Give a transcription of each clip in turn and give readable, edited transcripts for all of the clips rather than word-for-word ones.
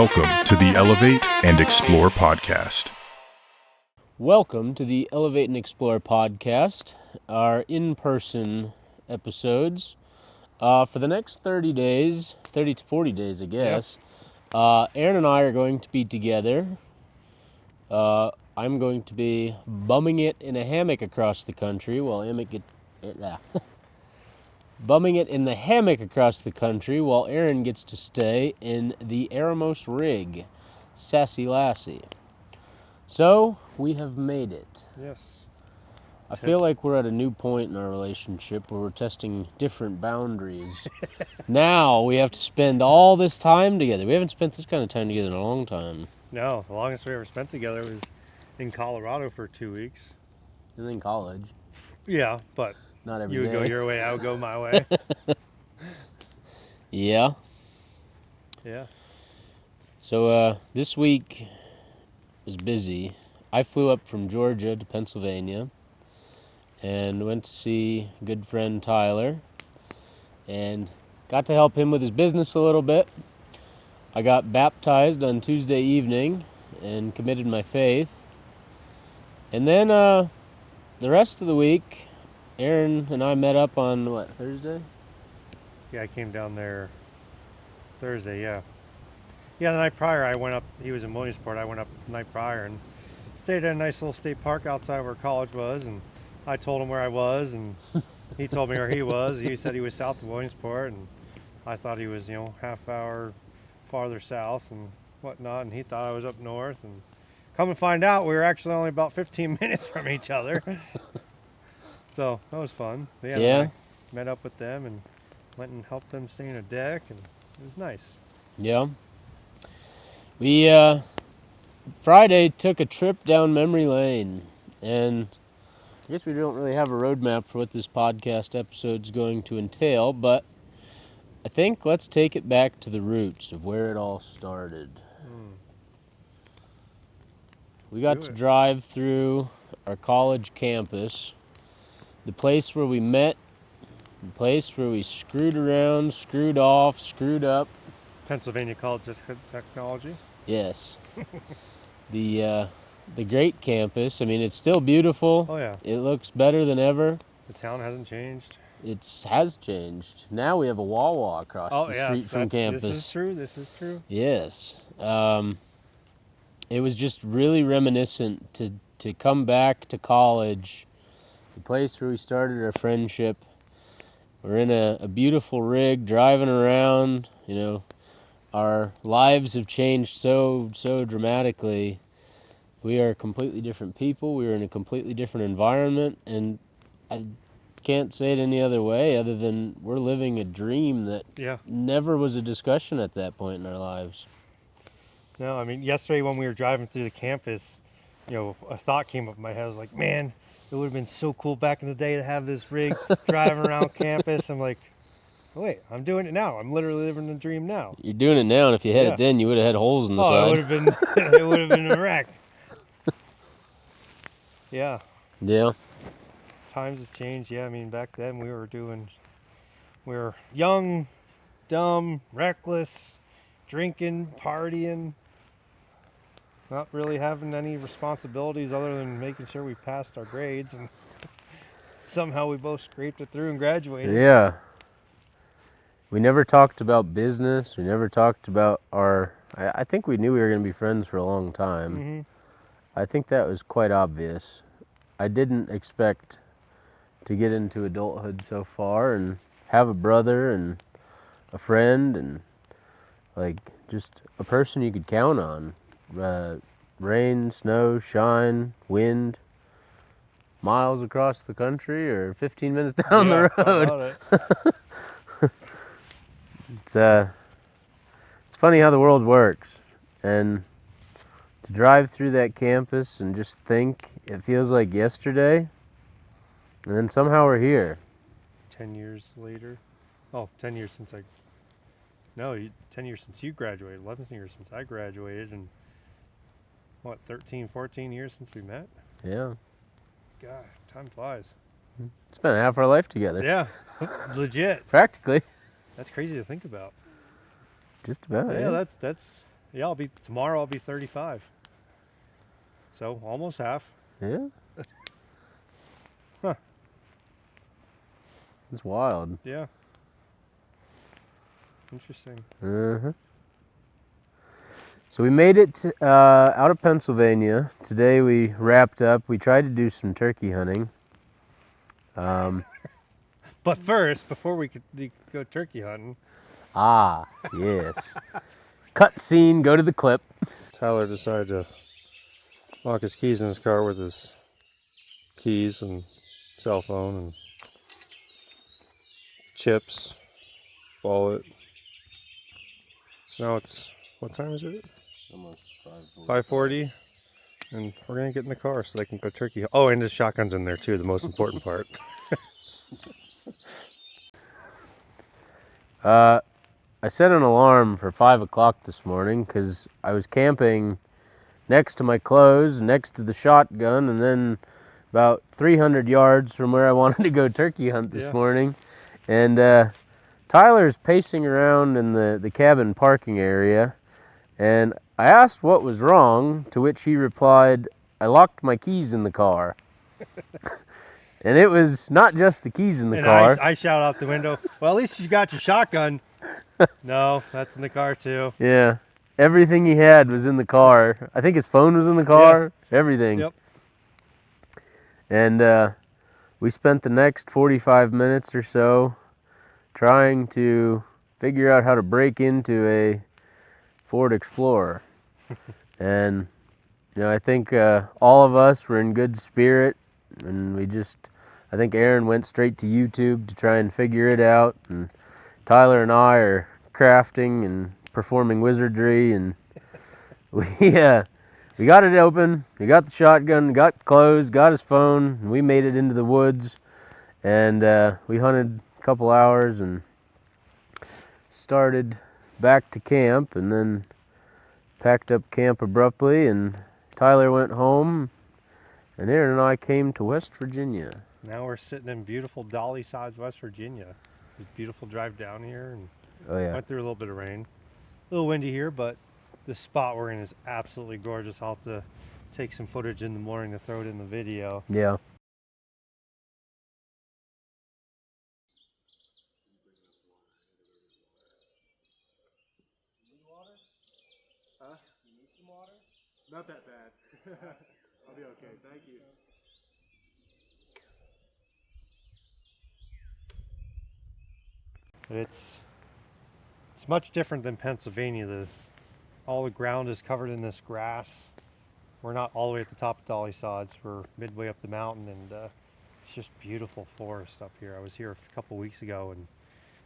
Welcome to the Elevate and Explore podcast. Welcome to the Elevate and Explore podcast, our in-person episodes. For the next 30 to 40 days, I guess, Aaron and I are going to be together. I'm going to be bumming it in a hammock across the country bumming it in the hammock across the country while Aaron gets to stay in the Eramos rig, Sassy Lassie. So, we have made it. Yes. I feel like we're at a new point in our relationship where we're testing different boundaries. Now we have to spend all this time together. We haven't spent this kind of time together in a long time. No, the longest we ever spent together was in Colorado for 2 weeks. And in college. Yeah, but Not every you would day. go your way, I would go my way. Yeah. Yeah. So this week was busy. I flew up from Georgia to Pennsylvania and went to see a good friend Tyler and got to help him with his business a little bit. I got baptized on Tuesday evening and committed my faith. And then the rest of the week, Aaron and I met up on, Thursday? Yeah, I came down there Thursday, yeah. Yeah, the night prior I went up, he was in Williamsport, I went up the night prior and stayed at a nice little state park outside where college was, and I told him where I was, and he told me where he was. He said he was south of Williamsport, and I thought he was, half hour farther south and whatnot, and he thought I was up north, and come and find out we were actually only about 15 minutes from each other. So that was fun. Yeah. I met up with them and went and helped them stay in a deck, and it was nice. Yeah. We Friday took a trip down memory lane, and I guess we don't really have a roadmap for what this podcast episode is going to entail, but I think let's take it back to the roots of where it all started. We got to drive through our college campus, the place where we met, the place where we screwed around, screwed off, screwed up. Pennsylvania College of Technology. Yes. The great campus. I mean, it's still beautiful. Oh, yeah. It looks better than ever. The town hasn't changed. It has changed. Now we have a Wawa across the street from campus. This is true. Yes. It was just really reminiscent to come back to college, the place where we started our friendship. We're in a beautiful rig, driving around, Our lives have changed so dramatically. We are completely different people. We are in a completely different environment, and I can't say it any other way other than we're living a dream that never was a discussion at that point in our lives. No, I mean, yesterday when we were driving through the campus, a thought came up in my head. I was like, man, it would have been so cool back in the day to have this rig driving around campus. I'm like, oh, wait, I'm doing it now. I'm literally living the dream now. You're doing it now, and if you had it then, you would have had holes in the side. It would have been a wreck. Yeah. Yeah. Times have changed. Yeah, I mean, back then we were young, dumb, reckless, drinking, partying, not really having any responsibilities other than making sure we passed our grades, and somehow we both scraped it through and graduated. Yeah. We never talked about business. We never talked about I think we knew we were going to be friends for a long time. Mm-hmm. I think that was quite obvious. I didn't expect to get into adulthood so far and have a brother and a friend and just a person you could count on. Rain, snow, shine, wind, miles across the country or 15 minutes down the road. It's funny how the world works, and to drive through that campus and just think it feels like yesterday, and then somehow we're here. 10 years later. 10 years since 10 years since you graduated, 11 years since I graduated, and 13, 14 years since we met? Yeah. God, time flies. Spent half our life together. Yeah, legit. Practically. That's crazy to think about. Just about. Yeah, Yeah, tomorrow I'll be 35. So almost half. Yeah, Huh. it's wild. Yeah. Interesting. Uh-huh. So we made it out of Pennsylvania. Today we wrapped up. We tried to do some turkey hunting. But first, before we could go turkey hunting, Yes. Cut scene, go to the clip. Tyler decided to lock his keys in his car with his keys and cell phone and chips, wallet. So now it's, what time is it? Almost 5:40. And we're gonna get in the car so they can go turkey. Oh, and his shotgun's in there too, the most important part. I set an alarm for 5 o'clock this morning because I was camping next to my clothes, next to the shotgun, and then about 300 yards from where I wanted to go turkey hunt this Yeah. morning. And Tyler's pacing around in the cabin parking area, and I asked what was wrong, to which he replied, "I locked my keys in the car." And it was not just the keys in the And car. I shout out the window, well, at least you got your shotgun. No, that's in the car too. Yeah. Everything he had was in the car. I think his phone was in the car. Everything. Yep. And we spent the next 45 minutes or so trying to figure out how to break into a Ford Explorer. And, I think all of us were in good spirit, and I think Aaron went straight to YouTube to try and figure it out. And Tyler and I are crafting and performing wizardry, and we got it open. We got the shotgun, got clothes, got his phone, and we made it into the woods. And we hunted a couple hours and started back to camp, and then packed up camp abruptly. And Tyler went home, and Aaron and I came to West Virginia. Now we're sitting in beautiful Dolly Sides, West Virginia. It's a beautiful drive down here, and Oh yeah. went through a little bit of rain. A little windy here, but the spot we're in is absolutely gorgeous. I'll have to take some footage in the morning to throw it in the video. Yeah. Huh? You need some water? Not that bad. I'll be okay, thank you. It's much different than Pennsylvania. All the ground is covered in this grass. We're not all the way at the top of Dolly Sods. We're midway up the mountain, and it's just beautiful forest up here. I was here a couple weeks ago, and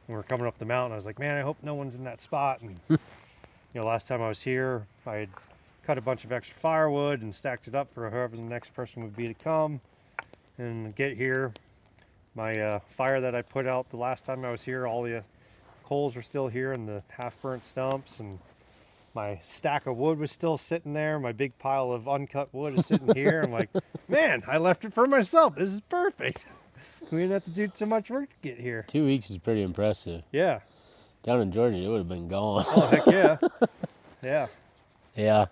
when we were coming up the mountain, I was like, man, I hope no one's in that spot. And last time I was here, I had cut a bunch of extra firewood and stacked it up for whoever the next person would be to come and get here. My fire that I put out the last time I was here, all the coals were still here and the half-burnt stumps, and my stack of wood was still sitting there. My big pile of uncut wood is sitting here. I'm like, man, I left it for myself. This is perfect. We didn't have to do so much work to get here. 2 weeks is pretty impressive. Yeah. Down in Georgia, it would have been gone. Oh, heck yeah. Yeah. Yeah.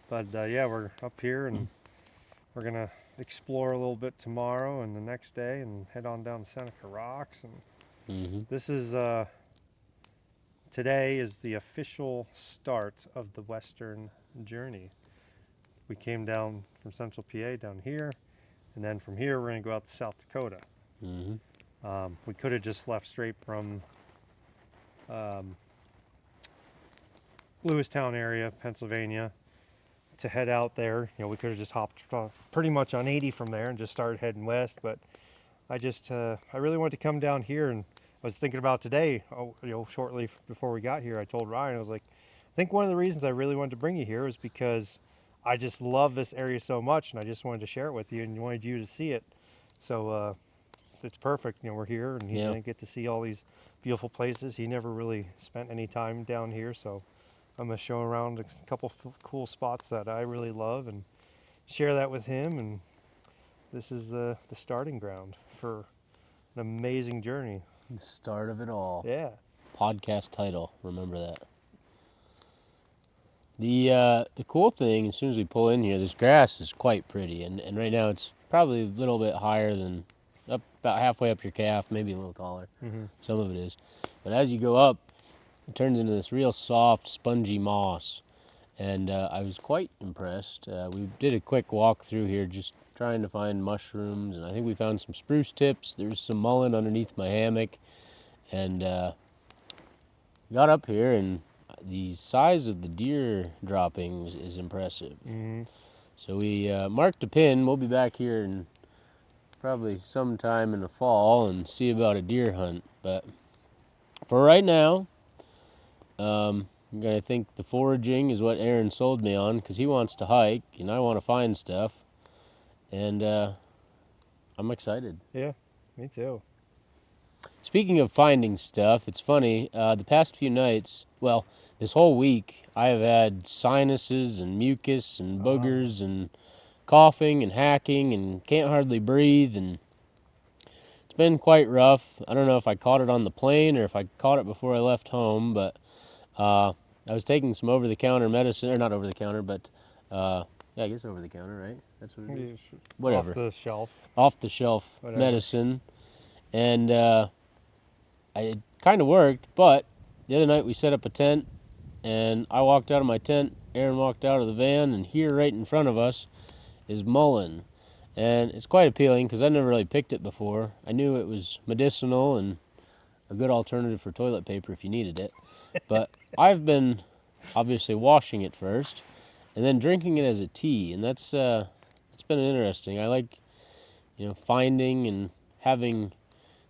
But yeah, we're up here, and we're going to explore a little bit tomorrow and the next day and head on down to Seneca Rocks. And this is, today is the official start of the Western journey. We came down from Central PA down here, and then from here we're going to go out to South Dakota. We could have just left straight from Lewistown area, Pennsylvania, to head out there. We could have just hopped pretty much on 80 from there and just started heading west. But I really wanted to come down here, and I was thinking about today. Shortly before we got here, I told Ryan, I was like, I think one of the reasons I really wanted to bring you here is because I just love this area so much, and I just wanted to share it with you and wanted you to see it. So it's perfect. We're here, and he's going to get to see all these beautiful places. He never really spent any time down here, so I'm going to show around a couple cool spots that I really love and share that with him. And this is the starting ground for an amazing journey. The start of it all. Yeah. Podcast title, remember that. The cool thing, as soon as we pull in here, this grass is quite pretty, and right now it's probably a little bit higher than up about halfway up your calf, maybe a little taller. Mm-hmm. Some of it is, but as you go up, it turns into this real soft, spongy moss, and I was quite impressed. We did a quick walk through here, just trying to find mushrooms, and I think we found some spruce tips. There's some mullein underneath my hammock, and got up here, and the size of the deer droppings is impressive. Mm-hmm. So we marked a pin. We'll be back here in probably sometime in the fall and see about a deer hunt. But for right now, I think the foraging is what Aaron sold me on, because he wants to hike and I want to find stuff. And I'm excited. Yeah, me too. Speaking of finding stuff, it's funny, the past few nights, well, this whole week, I have had sinuses and mucus and boogers and coughing and hacking and can't hardly breathe, and it's been quite rough. I don't know if I caught it on the plane or if I caught it before I left home, but I was taking some over-the-counter medicine, or not over-the-counter, but yeah, I guess over-the-counter, right? That's what it is. Whatever. Off the shelf. Off-the-shelf Whatever. medicine, and it kind of worked, but the other night we set up a tent, and I walked out of my tent, Aaron walked out of the van, and here right in front of us is mullein. And it's quite appealing because I never really picked it before. I knew it was medicinal and a good alternative for toilet paper if you needed it. But I've been obviously washing it first and then drinking it as a tea, and that's it's been interesting. I like, finding and having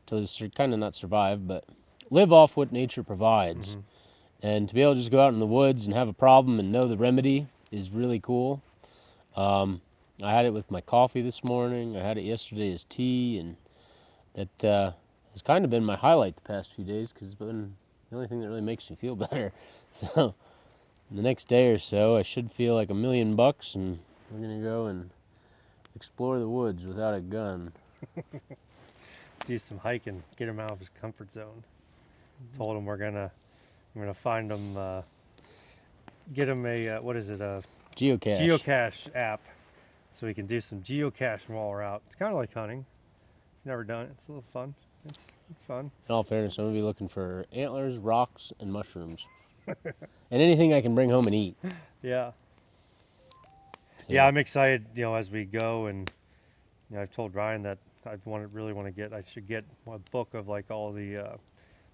to kind of not survive, but live off what nature provides. Mm-hmm. And to be able to just go out in the woods and have a problem and know the remedy is really cool. I had it with my coffee this morning. I had it yesterday as tea, and that has kind of been my highlight the past few days because it's been the only thing that really makes me feel better. So in the next day or so, I should feel like $1,000,000, and we're gonna go and explore the woods without a gun. Do some hiking, get him out of his comfort zone. Told him I'm gonna find him, get him a what is it, a Geocache. app, so we can do some geocaching while we're out. It's kind of like hunting. Never done it. It's a little fun. It's fun. In all fairness, I'm gonna be looking for antlers, rocks, and mushrooms, and anything I can bring home and eat. Yeah. So, Yeah, I'm excited. As we go, and I've told Ryan that I should get a book of like all the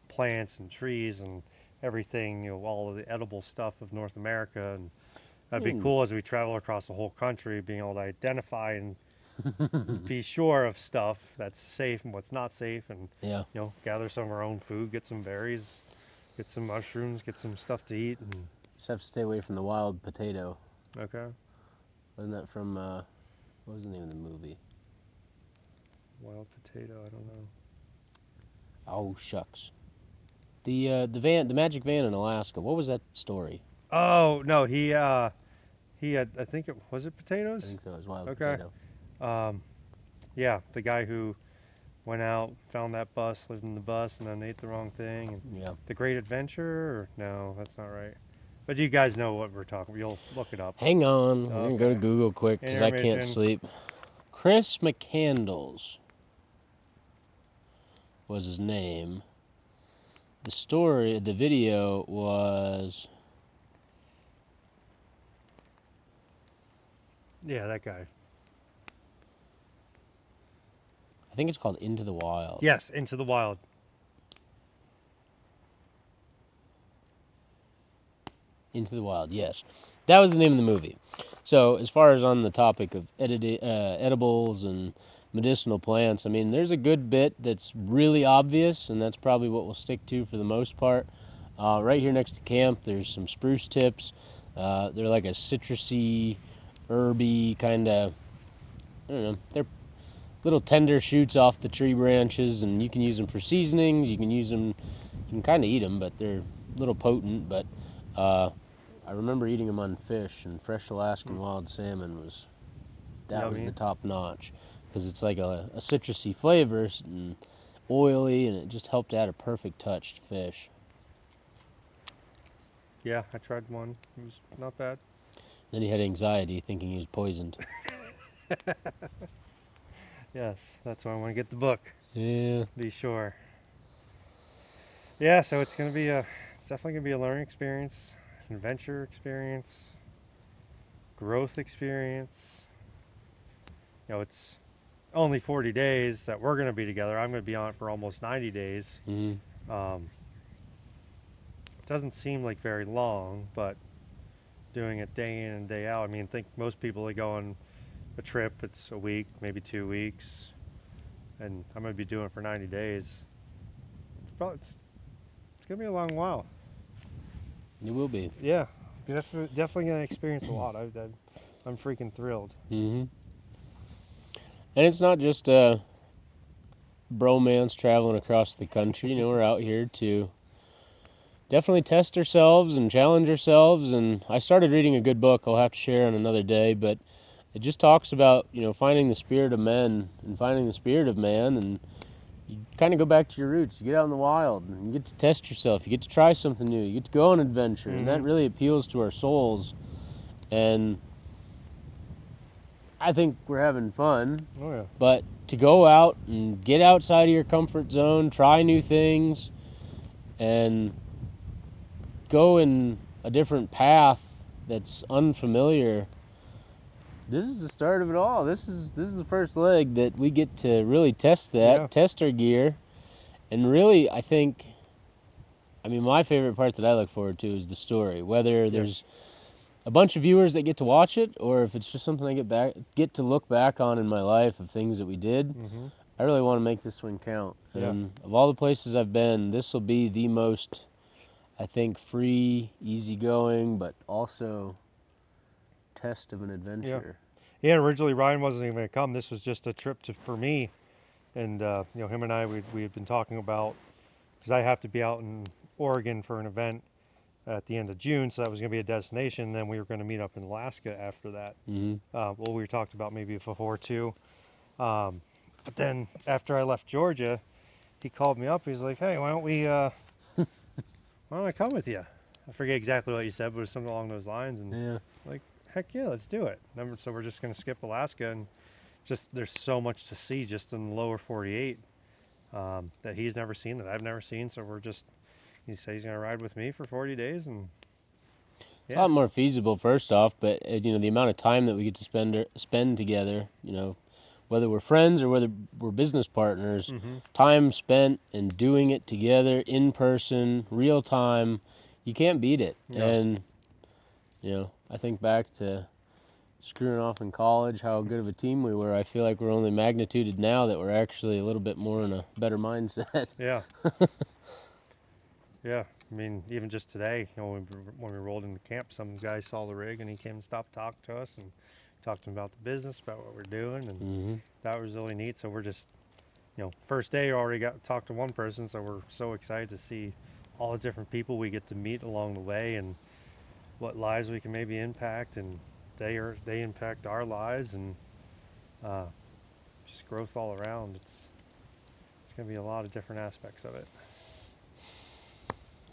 plants and trees and everything. All of the edible stuff of North America, and that'd be cool as we travel across the whole country, being able to identify and be sure of stuff that's safe and what's not safe, and yeah. gather some of our own food, get some berries, get some mushrooms, get some stuff to eat. And Just have to stay away from the wild potato. okay, Wasn't that from, what was the name of the movie? wild potato. I don't know. Oh, shucks. The magic van in Alaska. What was that story? Oh no, he had. I think it was it I potatoes. think that was wild Okay. potato. Yeah, the guy who went out, found that bus, lived in the bus, and then ate the wrong thing. And Yeah. The Great Adventure? Or, no, that's not right. But you guys know what we're talking about. You'll look it up. Hang on. We're going to go to Okay. Google quick because I can't Intermission. sleep. Chris McCandles was his name. The video was... Yeah, that guy. I think it's called Into the Wild. Yes, Into the Wild. Into the Wild, yes. That was the name of the movie. So, as far as on the topic of edibles and medicinal plants, I mean, there's a good bit that's really obvious, and that's probably what we'll stick to for the most part. Right here next to camp, there's some spruce tips. They're like a citrusy, herby kind of, I don't know, they're little tender shoots off the tree branches, and you can use them for seasonings. You can kind of eat them, but they're a little potent. But I remember eating them on fish, and fresh Alaskan wild salmon was Yummy. the top notch, because it's like a citrusy flavor and oily, and it just helped add a perfect touch to fish. Yeah, I tried one. It was not bad. Then he had anxiety thinking he was poisoned. Yes, that's why I want to get the book. Yeah. Be sure. Yeah, so it's definitely gonna be a learning experience, an adventure experience, growth experience. It's only 40 days that we're gonna be together. I'm gonna be on it for almost 90 days. Hmm. Um, it doesn't seem like very long, but doing it day in and day out. I mean, think most people that go on a trip, it's a week, maybe 2 weeks, and I'm gonna be doing it for 90 days. It's gonna be a long while. It will be. Yeah, definitely gonna experience a lot. I'm freaking thrilled. Hmm. And it's not just bromance traveling across the country. You know, we're out here to definitely test ourselves and challenge ourselves. And I started reading a good book I'll have to share on another day, but it just talks about, finding the spirit of men and finding the spirit of man. And you kind of go back to your roots. You get out in the wild and you get to test yourself. You get to try something new. You get to go on an adventure. And that Hmm. really appeals to our souls. And I think we're having fun. Oh yeah. But to go out and get outside of your comfort zone, try new things, and go in a different path that's unfamiliar. This is the start of it all. This is the first leg that we get to really test that, Yeah. test our gear, and really, I mean, my favorite part that I look forward to is the story. Whether there's a bunch of viewers that get to watch it, or if it's just something I get to look back on in my life of things that we did. Hmm. I really want to make this one count. Yeah. And of all the places I've been, this will be the most, I think, free, easygoing, but also test of an Yeah. adventure. Yeah. Originally, Ryan wasn't even gonna come. This was just a trip for me, and him and I we had been talking about because I have to be out in Oregon for an event at the end of June, so that was gonna be a destination. Then we were gonna meet up in Alaska after that. Mm-hmm. Well, we talked about maybe before too. But then after I left Georgia, he called me up. He's like, "Hey, why don't I come with you?" I forget exactly what you said, but it was something along those lines. And Yeah. like, heck yeah, let's do it. So we're just gonna skip Alaska, and just there's so much to see just in the lower 48 that he's never seen, that I've never seen. So he said he's gonna ride with me for 40 days, and It's a yeah. lot more feasible, first off, but the amount of time that we get to spend together, whether we're friends or whether we're business partners, Mm-hmm. time spent and doing it together in person, real time, you can't beat it. No. And I think back to screwing off in college, how good of a team we were. I feel like we're only magnituded now that we're actually a little bit more in a better mindset. Yeah. Yeah. I mean, even just today, when we rolled into camp, some guy saw the rig and he came and stopped, talked to us, and talked to him about the business, about what we're doing, and Hmm. that was really neat. So we're just, first day already got to talk to one person, so we're so excited to see all the different people we get to meet along the way, and what lives we can maybe impact, and they impact our lives, and uh, just growth all around. It's gonna be a lot of different aspects of it.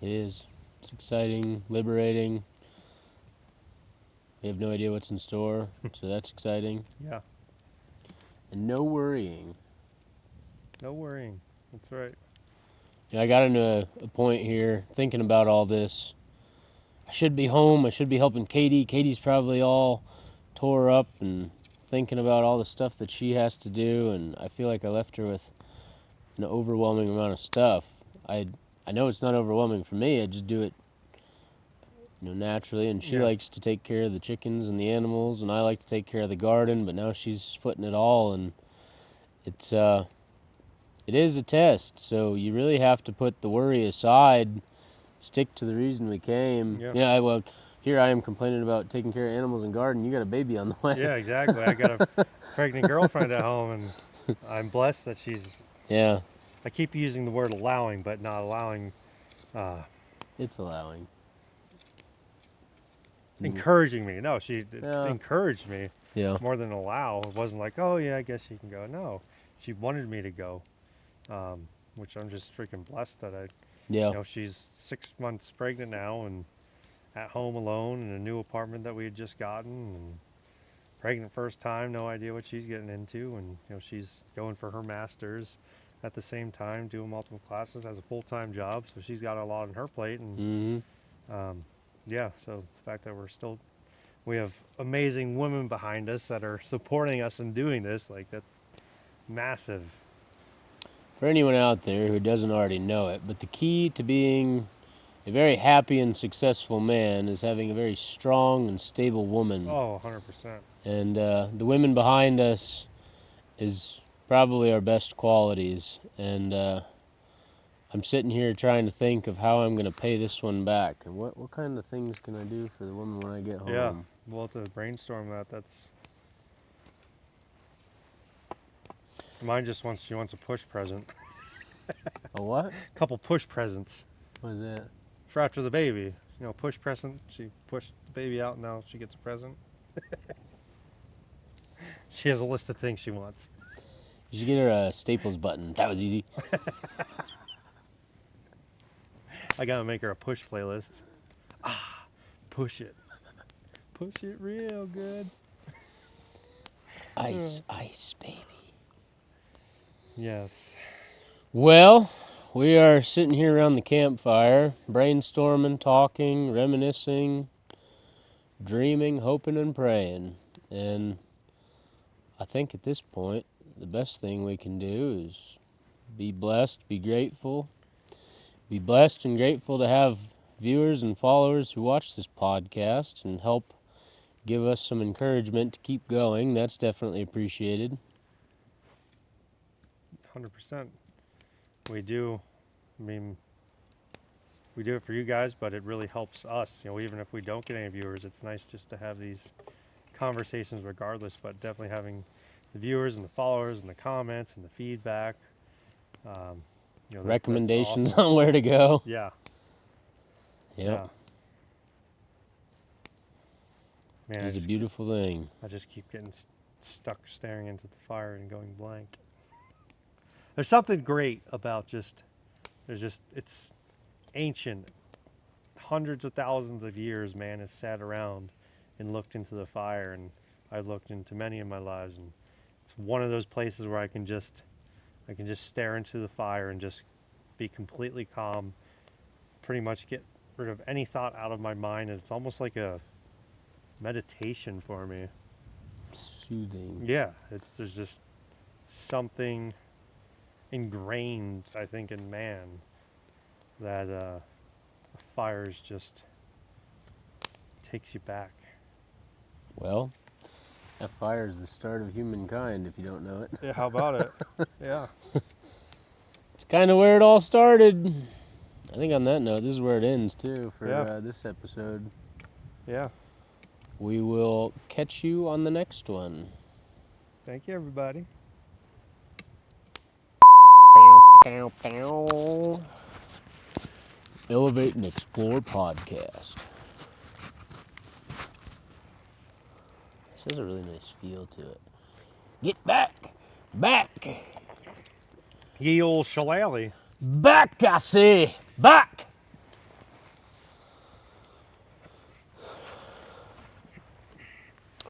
It is. It's exciting, liberating. We have no idea what's in store, so that's exciting. Yeah. And no worrying. No worrying. That's right. I got into a point here thinking about all this. I should be home. I should be helping Katie. Katie's probably all tore up and thinking about all the stuff that she has to do, and I feel like I left her with an overwhelming amount of stuff. I know it's not overwhelming for me. I just do it naturally, and she Yeah. likes to take care of the chickens and the animals, and I like to take care of the garden, but now she's footing it all, and it's it is a test, so you really have to put the worry aside, stick to the reason we came. Yeah. Yeah, well, here I am complaining about taking care of animals and garden. You got a baby on the way. Yeah. Exactly. I got a pregnant girlfriend at home, and I'm blessed that she's. Yeah, I keep using the word allowing, but not allowing. Uh, it's allowing. Encouraging me. No, she Yeah. encouraged me Yeah. more than allow. It wasn't like, oh yeah, I guess you can go. No, she wanted me to go, which I'm just freaking blessed that Yeah. she's 6 months pregnant now, and at home alone in a new apartment that we had just gotten, and pregnant first time, no idea what she's getting into, and she's going for her master's at the same time, doing multiple classes, has a full-time job, so she's got a lot on her plate, and yeah, so the fact that we have amazing women behind us that are supporting us in doing this, like, that's massive. For anyone out there who doesn't already know it, but the key to being a very happy and successful man is having a very strong and stable woman. Oh, 100%. And the women behind us is probably our best qualities. And I'm sitting here trying to think of how I'm going to pay this one back. And what kind of things can I do for the woman when I get home? Yeah, we'll have to brainstorm that. Mine just she wants a push present. A what? A couple push presents. What is that? For after the baby. Push present. She pushed the baby out, and now she gets a present. She has a list of things she wants. You should get her a Staples button. That was easy. I gotta make her a push playlist. Push it. Push it real good. Ice, ice, baby. Yes. Well, we are sitting here around the campfire, brainstorming, talking, reminiscing, dreaming, hoping, and praying. And I think at this point, the best thing we can do is be blessed, be grateful. Be blessed and grateful to have viewers and followers who watch this podcast and help give us some encouragement to keep going. That's definitely appreciated. 100%. We do. I mean, we do it for you guys, but it really helps us. Even if we don't get any viewers, it's nice just to have these conversations regardless, but definitely having the viewers and the followers and the comments and the feedback. Recommendations awesome. on where to go. Yeah. Yep. Yeah. Man, It's a beautiful thing. I just keep getting stuck staring into the fire and going blank. There's something great about it's ancient. Hundreds of thousands of years man has sat around and looked into the fire, and I've looked into many in my lives, and it's one of those places where I can just stare into the fire and just be completely calm, pretty much get rid of any thought out of my mind, and it's almost like a meditation for me. Soothing. Yeah, there's just something ingrained, I think, in man that a fire just takes you back. Well, that fire is the start of humankind, if you don't know it. Yeah, how about it? Yeah. It's kind of where it all started. I think on that note, this is where it ends, too, for this episode. Yeah. We will catch you on the next one. Thank you, everybody. Elevate and Explore Podcast. This has a really nice feel to it. Get back! Back! Ye old shillelagh. Back, I say! Back!